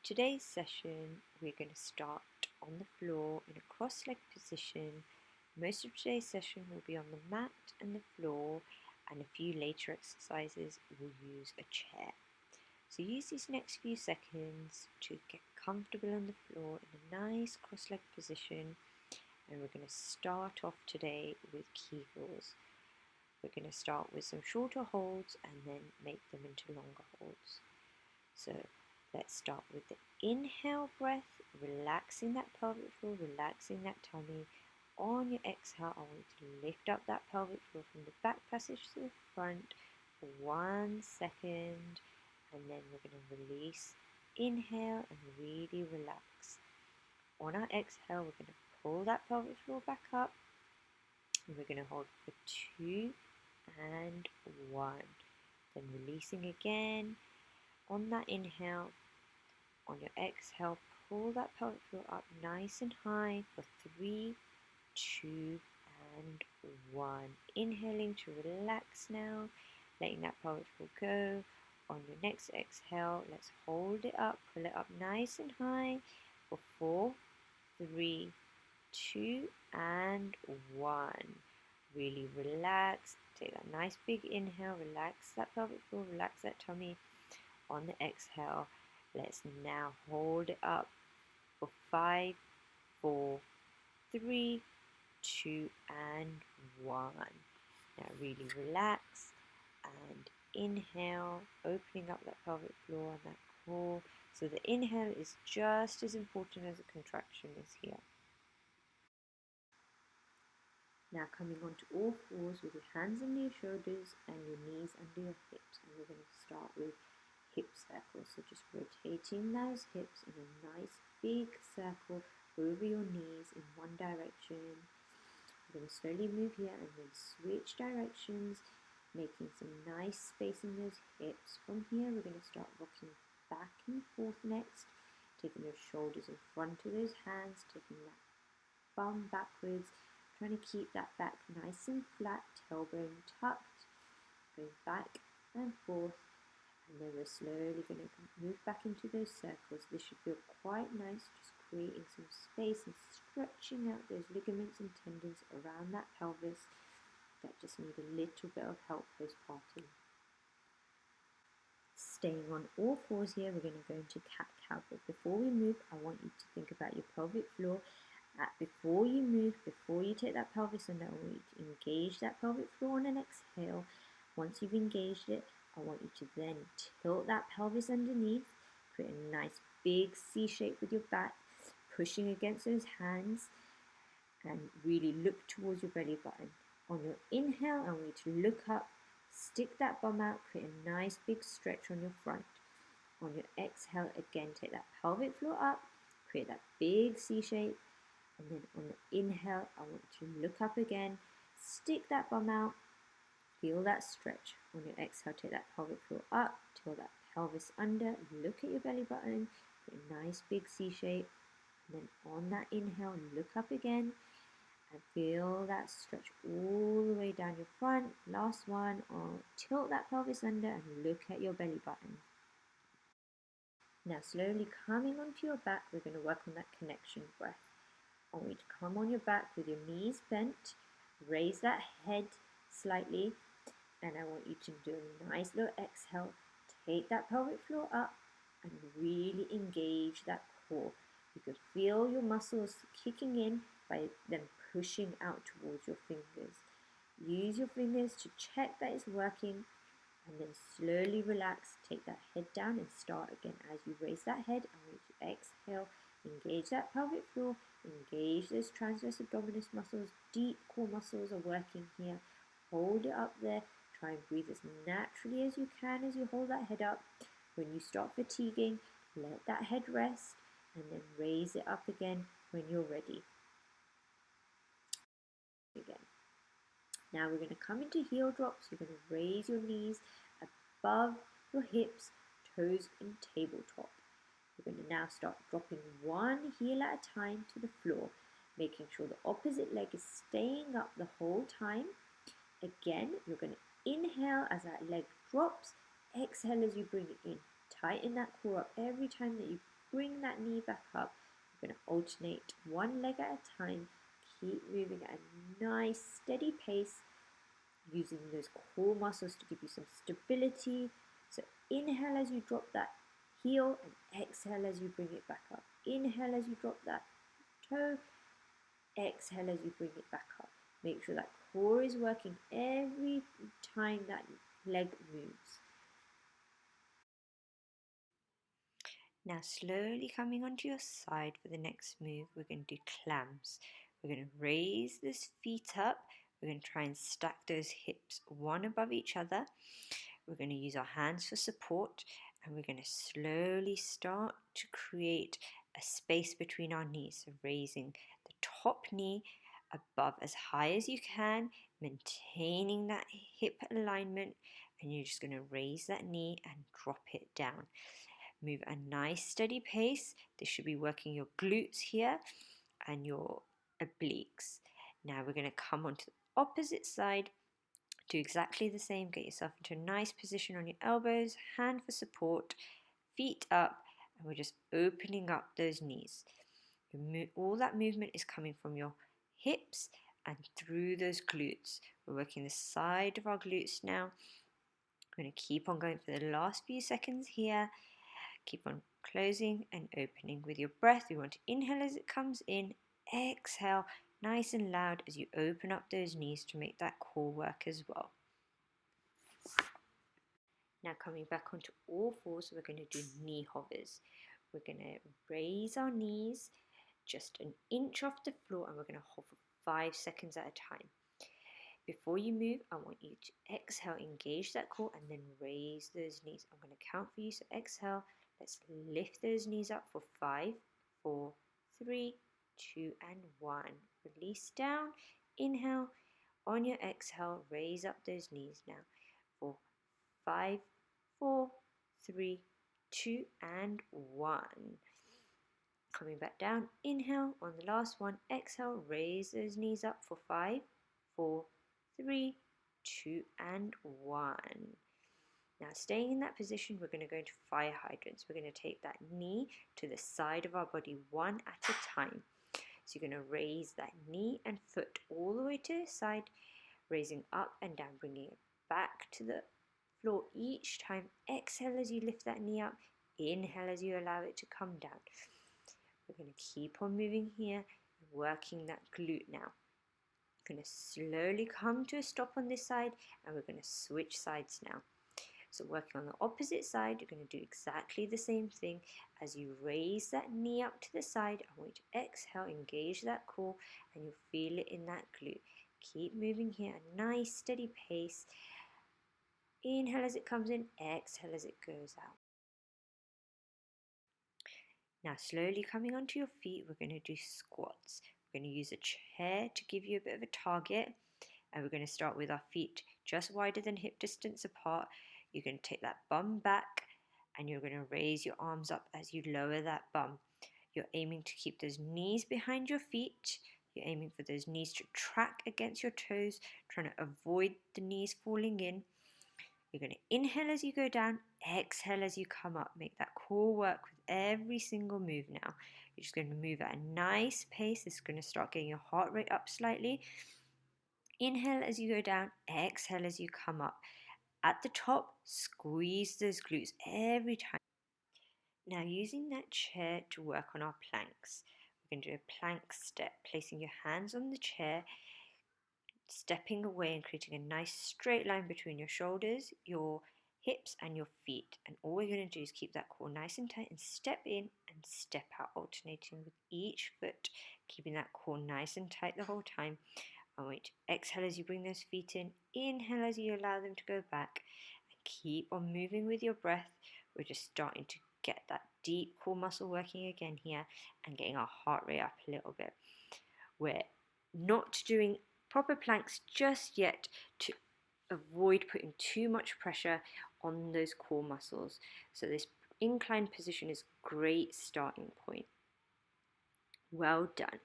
today's session, we're going to start on the floor in a cross-legged position. Most of today's session will be on the mat and the floor, and a few later exercises will use a chair. So use these next few seconds to get comfortable on the floor in a nice cross-legged position, and we're going to start off today with Kegels. We're going to start with some shorter holds and then make them into longer holds. So let's start with the inhale breath, relaxing that pelvic floor, relaxing that tummy. On your exhale, I want you to lift up that pelvic floor from the back passage to the front for 1 second, and then we're going to release. Inhale and really relax. On our exhale, we're going to pull that pelvic floor back up, and we're going to hold for 2 and 1. Then releasing again. On that inhale, on your exhale, pull that pelvic floor up nice and high for 3, 2, and 1. Inhaling to relax now, letting that pelvic floor go. On your next exhale, let's hold it up, pull it up nice and high for 4, 3, 2, and 1. Really relax. Take that nice big inhale, relax that pelvic floor, relax that tummy. On the exhale, let's now hold it up for 5, 4, 3, 2, and 1. Now really relax and inhale, opening up that pelvic floor and that core. So the inhale is just as important as the contraction is here. Now coming onto all fours with your hands under your shoulders and your knees under your hips. And we're going to start with hip circles. So just rotating those hips in a nice big circle over your knees in one direction. We're going to slowly move here and then switch directions, making some nice space in those hips. From here, we're going to start rocking back and forth next, taking those shoulders in front of those hands, taking that bum backwards, trying to keep that back nice and flat, tailbone tucked, going back and forth. And then we're slowly going to move back into those circles. This should feel quite nice, just creating some space and stretching out those ligaments and tendons around that pelvis that just need a little bit of help postpartum. Staying on all fours here, we're going to go into cat-cow. But before we move, I want you to think about your pelvic floor. Before you move, before you take that pelvis under, I want you to engage that pelvic floor on an exhale. Once you've engaged it, I want you to then tilt that pelvis underneath, create a nice big C shape with your back, pushing against those hands, and really look towards your belly button. On your inhale, I want you to look up, stick that bum out, create a nice big stretch on your front. On your exhale, again, take that pelvic floor up, create that big C shape. And then on the inhale, I want you to look up again, stick that bum out, feel that stretch. On your exhale, take that pelvic floor up, tilt that pelvis under, look at your belly button, get a nice big C shape. And then on that inhale, look up again and feel that stretch all the way down your front. Last one, tilt that pelvis under and look at your belly button. Now slowly coming onto your back, we're going to work on that connection breath. I want you to come on your back with your knees bent, raise that head slightly, and I want you to do a nice little exhale. Take that pelvic floor up and really engage that core. You can feel your muscles kicking in by them pushing out towards your fingers. Use your fingers to check that it's working, and then slowly relax. Take that head down and start again. As you raise that head, I want you to exhale. Engage that pelvic floor, engage those transverse abdominis muscles, deep core muscles are working here. Hold it up there, try and breathe as naturally as you can as you hold that head up. When you start fatiguing, let that head rest and then raise it up again when you're ready. Again. Now we're going to come into heel drops. You're going to raise your knees above your hips, toes in tabletop. We're going to now start dropping one heel at a time to the floor, making sure the opposite leg is staying up the whole time. Again, you're going to inhale as that leg drops, exhale as you bring it in. Tighten that core up every time that you bring that knee back up. We're going to alternate one leg at a time. Keep moving at a nice steady pace, using those core muscles to give you some stability. So inhale as you drop that heel and exhale as you bring it back up. Inhale as you drop that toe, exhale as you bring it back up. Make sure that core is working every time that leg moves. Now slowly coming onto your side for the next move, we're going to do clams. We're going to raise those feet up. We're going to try and stack those hips one above each other. We're going to use our hands for support, and we're going to slowly start to create a space between our knees. So raising the top knee above as high as you can, maintaining that hip alignment, and you're just going to raise that knee and drop it down. Move a nice steady pace. This should be working your glutes here and your obliques. Now we're going to come onto the opposite side. Do exactly the same. Get yourself into a nice position on your elbows, hand for support, feet up, and we're just opening up those knees. All that movement is coming from your hips and through those glutes. We're working the side of our glutes now. We're going to keep on going for the last few seconds here. Keep on closing and opening with your breath. You want to inhale as it comes in, exhale nice and loud as you open up those knees to make that core work as well. Now coming back onto all fours, we're going to do knee hovers. We're going to raise our knees just an inch off the floor, and we're going to hover 5 seconds at a time. Before you move, I want you to exhale, engage that core, and then raise those knees. I'm going to count for you, so exhale. Let's lift those knees up for 5, 4, 3, 2, and 1. Release down, inhale. On your exhale, raise up those knees now for 5, 4, 3, 2, and 1. Coming back down, inhale. On the last one, exhale, raise those knees up for 5, 4, 3, 2, and 1. Now staying in that position, we're going to go into fire hydrants. We're going to take that knee to the side of our body one at a time. So you're going to raise that knee and foot all the way to the side, raising up and down, bringing it back to the floor each time. Exhale as you lift that knee up. Inhale as you allow it to come down. We're going to keep on moving here, working that glute now. We're going to slowly come to a stop on this side, and we're going to switch sides now. So working on the opposite side, you're going to do exactly the same thing. As you raise that knee up to the side, I want you to exhale, engage that core, and you'll feel it in that glute. Keep moving here, a nice steady pace. Inhale as it comes in, exhale as it goes out. Now slowly coming onto your feet, we're going to do squats. We're going to use a chair to give you a bit of a target, and we're going to start with our feet just wider than hip distance apart. You're going to take that bum back, and you're going to raise your arms up as you lower that bum. You're aiming to keep those knees behind your feet. You're aiming for those knees to track against your toes, trying to avoid the knees falling in. You're going to inhale as you go down, exhale as you come up. Make that core work with every single move now. You're just going to move at a nice pace. This is going to start getting your heart rate up slightly. Inhale as you go down, exhale as you come up. At the top, squeeze those glutes every time. Now using that chair to work on our planks. We're going to do a plank step, placing your hands on the chair, stepping away and creating a nice straight line between your shoulders, your hips and your feet. And all we're going to do is keep that core nice and tight and step in and step out, alternating with each foot, keeping that core nice and tight the whole time. I want you to exhale as you bring those feet in, inhale as you allow them to go back, and keep on moving with your breath. We're just starting to get that deep core muscle working again here and getting our heart rate up a little bit. We're not doing proper planks just yet to avoid putting too much pressure on those core muscles. So this inclined position is a great starting point. Well done.